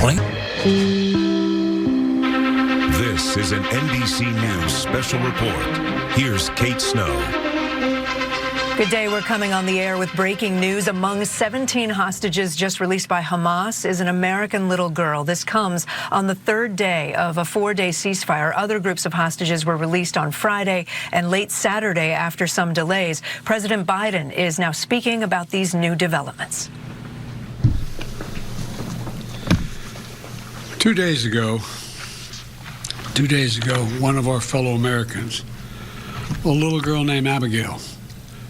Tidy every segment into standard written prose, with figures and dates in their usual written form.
This is an NBC News special report. Here's Kate Snow. Good day. We're coming on the air with breaking news. Among 17 hostages just released by Hamas is an American little girl. This comes on the third day of a 4-day ceasefire. Other groups of hostages were released on Friday and late Saturday after some delays. President Biden is now speaking about these new developments. 2 days ago, one of our fellow Americans, a little girl named Abigail,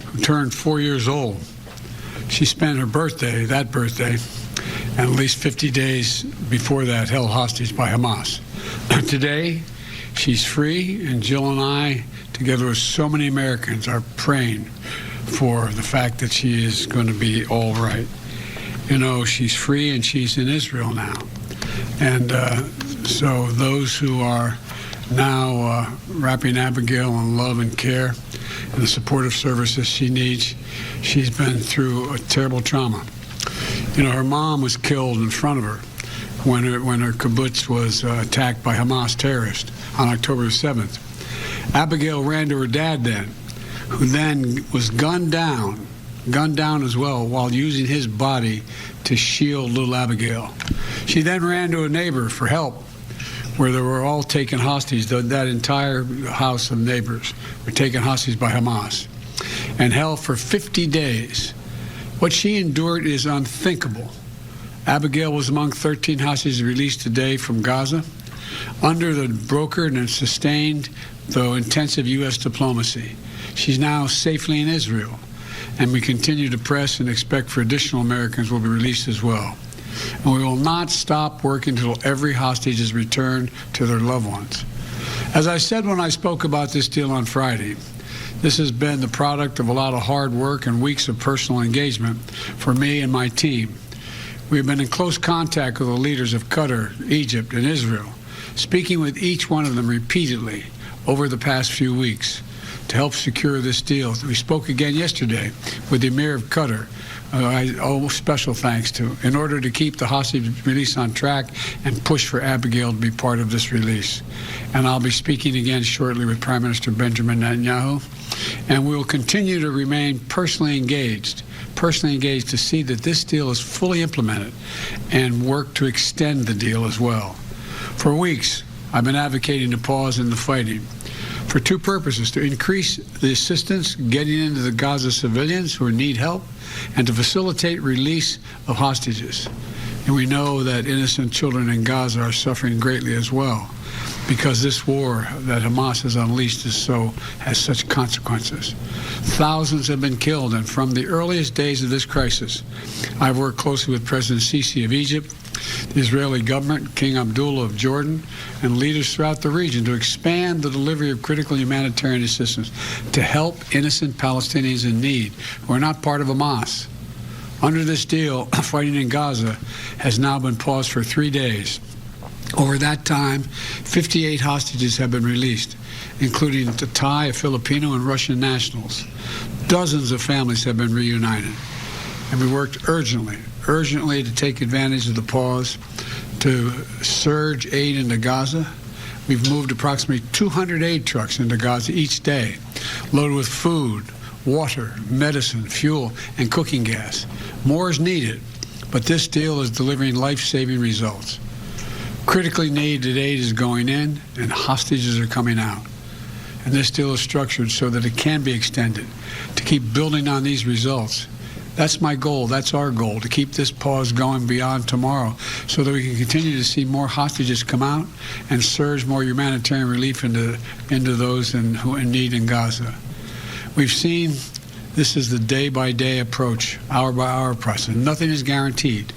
who turned 4 years old, she spent her birthday, and at least 50 days before that, held hostage by Hamas. Today, she's free, and Jill and I, together with so many Americans, are praying for the fact that she is going to be all right. You know, she's free and she's in Israel now. And so those who are now wrapping Abigail in love and care and the supportive services she needs, she's been through a terrible trauma. You know, her mom was killed in front of her when her kibbutz was attacked by Hamas terrorists on October 7th. Abigail ran to her dad then, who then was gunned down as well while using his body to shield little Abigail. She then ran to a neighbor for help, where they were all taken hostage. That entire house of neighbors were taken hostage by Hamas and held for 50 days. What she endured is unthinkable. Abigail was among 13 hostages released today from Gaza under the brokered and sustained, though intensive, U.S. diplomacy. She's now safely in Israel, and we continue to press and expect for additional Americans will be released as well. And we will not stop working until every hostage is returned to their loved ones. As I said when I spoke about this deal on Friday, this has been the product of a lot of hard work and weeks of personal engagement for me and my team. We have been in close contact with the leaders of Qatar, Egypt, and Israel, speaking with each one of them repeatedly over the past few weeks to help secure this deal. We spoke again yesterday with the Emir of Qatar, I owe special thanks to, in order to keep the hostage release on track and push for Abigail to be part of this release. And I'll be speaking again shortly with Prime Minister Benjamin Netanyahu, and we will continue to remain personally engaged to see that this deal is fully implemented and work to extend the deal as well. For weeks, I've been advocating a pause in the fighting for two purposes: to increase the assistance getting into the Gaza civilians who need help, and to facilitate release of hostages. And we know that innocent children in Gaza are suffering greatly as well, because this war that Hamas has unleashed has such consequences. Thousands have been killed, and from the earliest days of this crisis, I've worked closely with President Sisi of Egypt, the Israeli government, King Abdullah of Jordan, and leaders throughout the region to expand the delivery of critical humanitarian assistance to help innocent Palestinians in need who are not part of Hamas. Under this deal, fighting in Gaza has now been paused for 3 days. Over that time, 58 hostages have been released, including the Thai, Filipino, and Russian nationals. Dozens of families have been reunited. And we worked urgently to take advantage of the pause to surge aid into Gaza. We've moved approximately 200 aid trucks into Gaza each day, loaded with food, water, medicine, fuel, and cooking gas. More is needed, but this deal is delivering life-saving results. Critically needed aid is going in, and hostages are coming out. And this deal is structured so that it can be extended, to keep building on these results. That's my goal. That's our goal, to keep this pause going beyond tomorrow so that we can continue to see more hostages come out and surge more humanitarian relief into those who are in need in Gaza. We've seen this is the day-by-day approach, hour-by-hour process. Nothing is guaranteed,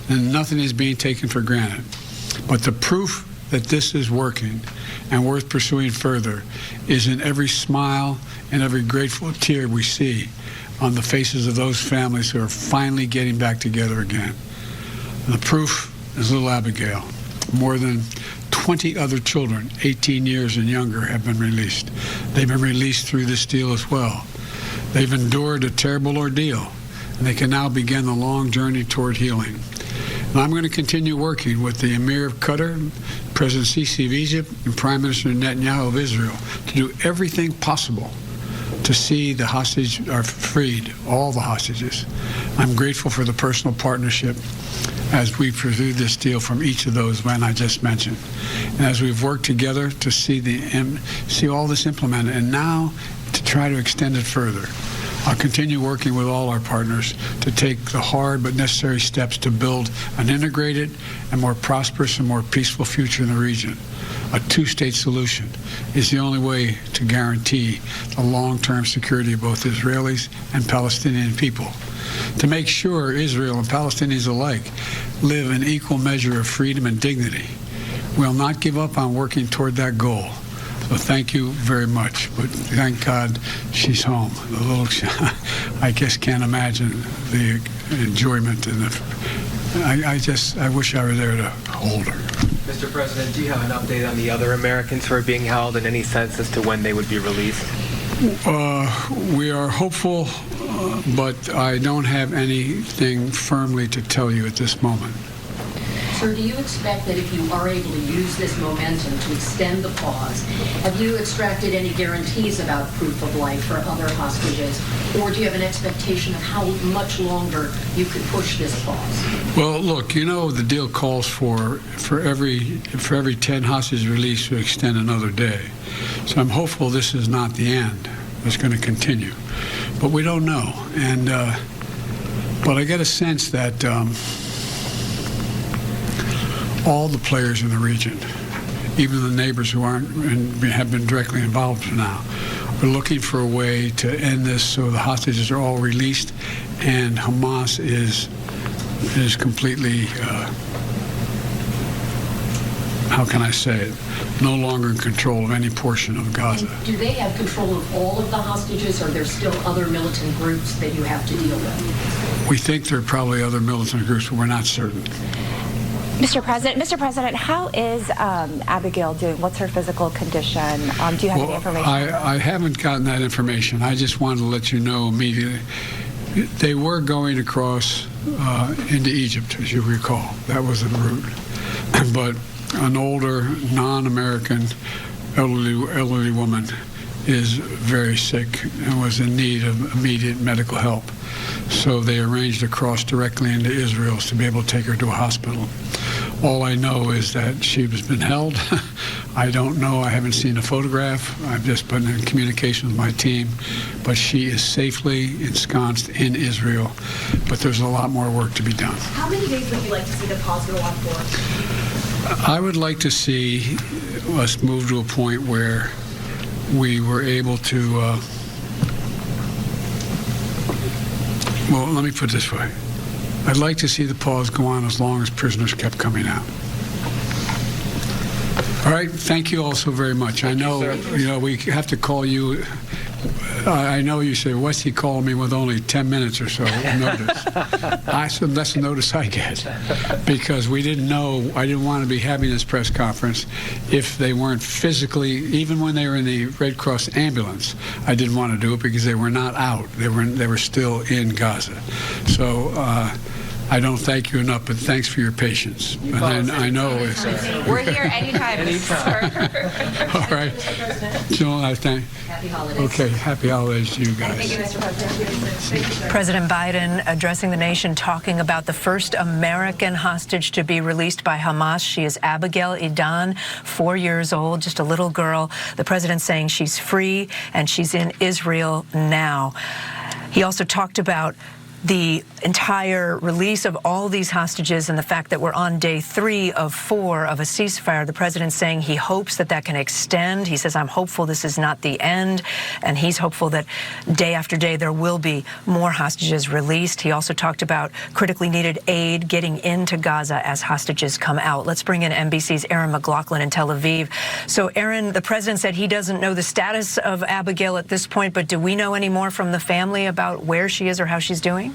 and nothing is being taken for granted. But the proof that this is working and worth pursuing further is in every smile and every grateful tear we see on the faces of those families who are finally getting back together again. And the proof is little Abigail. More than 20 other children, 18 years and younger, have been released. They've been released through this deal as well. They've endured a terrible ordeal, and they can now begin the long journey toward healing. And I'm going to continue working with the Emir of Qatar, President Sisi of Egypt, and Prime Minister Netanyahu of Israel to do everything possible to see the hostages are freed, all the hostages. I'm grateful for the personal partnership as we pursue this deal from each of those men I just mentioned. And as we've worked together to see all this implemented, and now to try to extend it further. I'll continue working with all our partners to take the hard but necessary steps to build an integrated and more prosperous and more peaceful future in the region. A two-state solution is the only way to guarantee the long-term security of both Israelis and Palestinian people. To make sure Israel and Palestinians alike live in equal measure of freedom and dignity. We'll not give up on working toward that goal. So thank you very much. But thank God she's home. The little, I just can't imagine the enjoyment and I wish I were there to hold her. Mr. President, do you have an update on the other Americans who are being held and any sense as to when they would be released? We are hopeful, but I don't have anything firmly to tell you at this moment. Sir, do you expect that if you are able to use this momentum to extend the pause, have you extracted any guarantees about proof of life for other hostages, or do you have an expectation of how much longer you could push this pause? Well, look, you know the deal calls for every 10 hostages released to extend another day. So I'm hopeful this is not the end. It's going to continue, but we don't know. And but I get a sense that. All the players in the region, even the neighbors who aren't and have been directly involved now, are looking for a way to end this so the hostages are all released and Hamas is completely, how can I say it, no longer in control of any portion of Gaza. And do they have control of all of the hostages, or are there still other militant groups that you have to deal with? We think there are probably other militant groups, but we're not certain. Mr. President, how is Abigail doing? What's her physical condition? Do you have any information? I haven't gotten that information. I just wanted to let you know immediately. They were going across into Egypt, as you recall. That was the route. But an older, non-American, elderly woman is very sick and was in need of immediate medical help. So they arranged to cross directly into Israel to be able to take her to a hospital. All I know is that she's been held. I don't know. I haven't seen a photograph. I've just been in communication with my team. But she is safely ensconced in Israel. But there's a lot more work to be done. How many days would you like to see the pause go on for? I would like to see us move to a point where we were able to, well, let me put it this way. I'd like to see the pause go on as long as prisoners kept coming out. All right, thank you all so very much. I know, we have to call you. I know you say, what's he calling me with only 10 minutes or so notice? I said, that's the notice I get. Because we didn't know, I didn't want to be having this press conference if they weren't physically, even when they were in the Red Cross ambulance, I didn't want to do it because they were not out. They were still in Gaza. So I don't thank you enough, but thanks for your patience. And I know it's... We're here anytime, sir. All right. Joel, I thank... Happy holidays. Okay, happy holidays to you guys. Thank you, Mr. President. President Biden addressing the nation, talking about the first American hostage to be released by Hamas. She is Abigail Edan, 4 years old, just a little girl. The president saying she's free and she's in Israel now. He also talked about the entire release of all these hostages and the fact that we're on day 3 of 4 of a ceasefire. The president saying he hopes that that can extend. He says, I'm hopeful this is not the end. And he's hopeful that day after day there will be more hostages released. He also talked about critically needed aid getting into Gaza as hostages come out. Let's bring in NBC's Aaron McLaughlin in Tel Aviv. So, Aaron, the president said he doesn't know the status of Abigail at this point, but do we know any more from the family about where she is or how she's doing?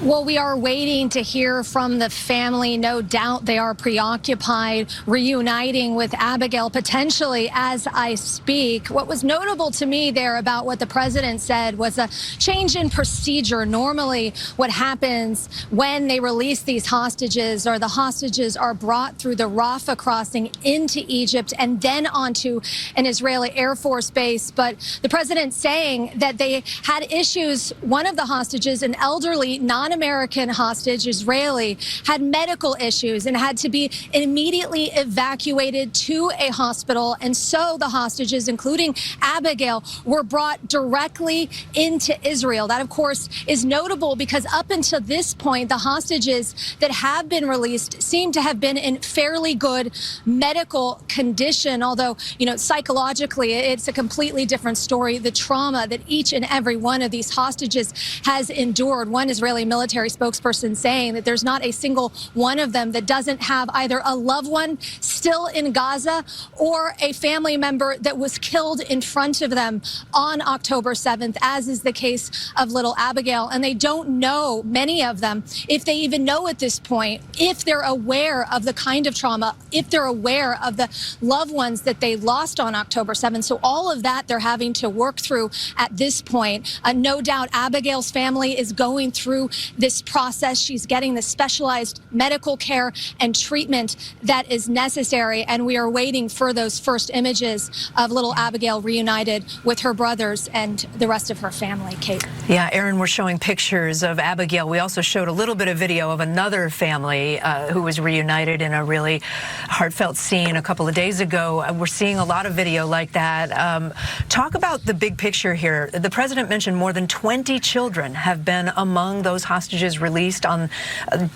Well, we are waiting to hear from the family. No doubt they are preoccupied, reuniting with Abigail potentially as I speak. What was notable to me there about what the president said was a change in procedure. Normally, what happens when they release these hostages or the hostages are brought through the Rafah crossing into Egypt and then onto an Israeli Air Force base. But the president saying that they had issues. One of the hostages, an elderly non-American hostage, Israeli, had medical issues and had to be immediately evacuated to a hospital. And so the hostages, including Abigail, were brought directly into Israel. That, of course, is notable because up until this point, the hostages that have been released seem to have been in fairly good medical condition, although, you know, psychologically, it's a completely different story. The trauma that each and every one of these hostages has endured. One Israeli military spokesperson saying that there's not a single one of them that doesn't have either a loved one still in Gaza or a family member that was killed in front of them on October 7th, as is the case of little Abigail. And they don't know, many of them, if they even know at this point, if they're aware of the kind of trauma, if they're aware of the loved ones that they lost on October 7th. So all of that they're having to work through at this point. No doubt Abigail's family is going through this process. She's getting the specialized medical care and treatment that is necessary. And we are waiting for those first images of little Abigail reunited with her brothers and the rest of her family. Kate. Yeah, Aaron, we're showing pictures of Abigail. We also showed a little bit of video of another family who was reunited in a really heartfelt scene a couple of days ago. We're seeing a lot of video like that. Talk about the big picture here. The president mentioned more than 20 children have been among those hostages released on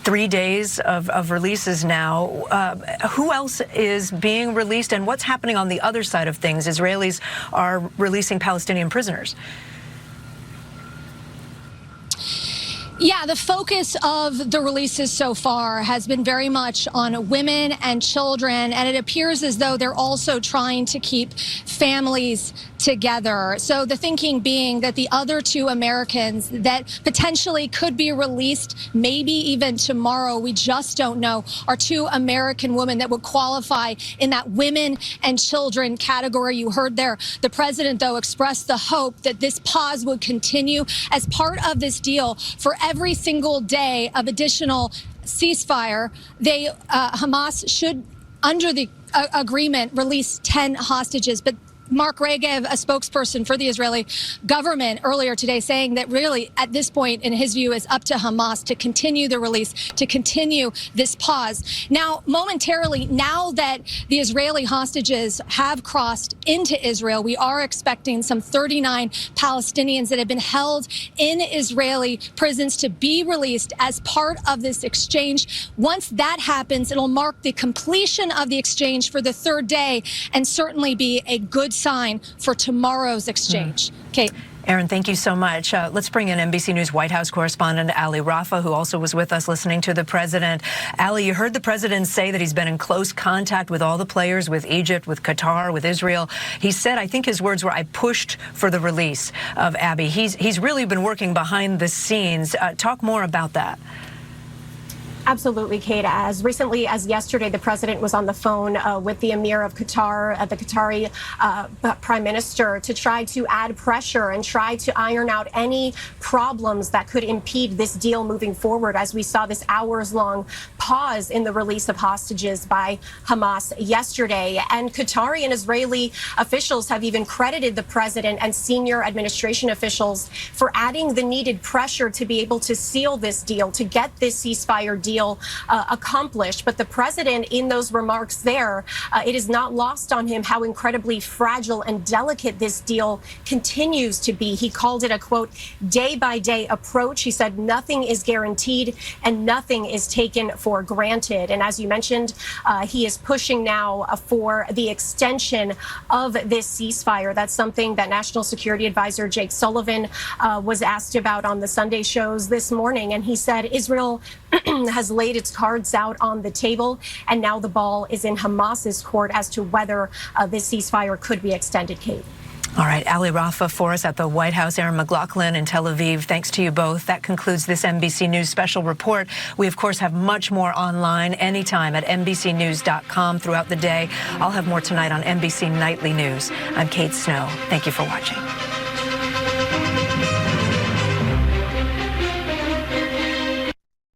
3 days of releases now. Who else is being released, and what's happening on the other side of things? Israelis are releasing Palestinian prisoners. Yeah, the focus of the releases so far has been very much on women and children, and it appears as though they're also trying to keep families together. So the thinking being that the other two Americans that potentially could be released, maybe even tomorrow, we just don't know, are two American women that would qualify in that women and children category. You heard there, the president, though, expressed the hope that this pause would continue as part of this deal. For every single day of additional ceasefire, Hamas should, under the agreement, release 10 hostages. But Mark Regev, a spokesperson for the Israeli government, earlier today saying that really at this point, in his view, is up to Hamas to continue the release, to continue this pause. Now, momentarily, now that the Israeli hostages have crossed into Israel, we are expecting some 39 Palestinians that have been held in Israeli prisons to be released as part of this exchange. Once that happens, it'll mark the completion of the exchange for the third day and certainly be a good sign for tomorrow's exchange. Kate. Aaron, thank you so much. Let's bring in NBC News White House correspondent Ali Rafa, who also was with us listening to the president. Ali, you heard the president say that he's been in close contact with all the players, with Egypt, with Qatar, with Israel. He said, I think his words were, I pushed for the release of Abby. He's really been working behind the scenes. Talk more about that. Absolutely, Kate. As recently as yesterday, the president was on the phone with the Emir of Qatar, the Qatari prime minister, to try to add pressure and try to iron out any problems that could impede this deal moving forward, as we saw this hours-long pause in the release of hostages by Hamas yesterday. And Qatari and Israeli officials have even credited the president and senior administration officials for adding the needed pressure to be able to seal this deal, to get this ceasefire deal accomplished. But the president, in those remarks there, it is not lost on him how incredibly fragile and delicate this deal continues to be. He called it a, quote, day-by-day approach. He said nothing is guaranteed and nothing is taken for granted. And as you mentioned, he is pushing now for the extension of this ceasefire. That's something that National Security Advisor Jake Sullivan was asked about on the Sunday shows this morning. And he said Israel has laid its cards out on the table, and now the ball is in Hamas's court as to whether this ceasefire could be extended, Kate. All right, Ali Rafa for us at the White House, Aaron McLaughlin in Tel Aviv. Thanks to you both. That concludes this NBC News special report. We, of course, have much more online anytime at NBCnews.com throughout the day. I'll have more tonight on NBC Nightly News. I'm Kate Snow. Thank you for watching.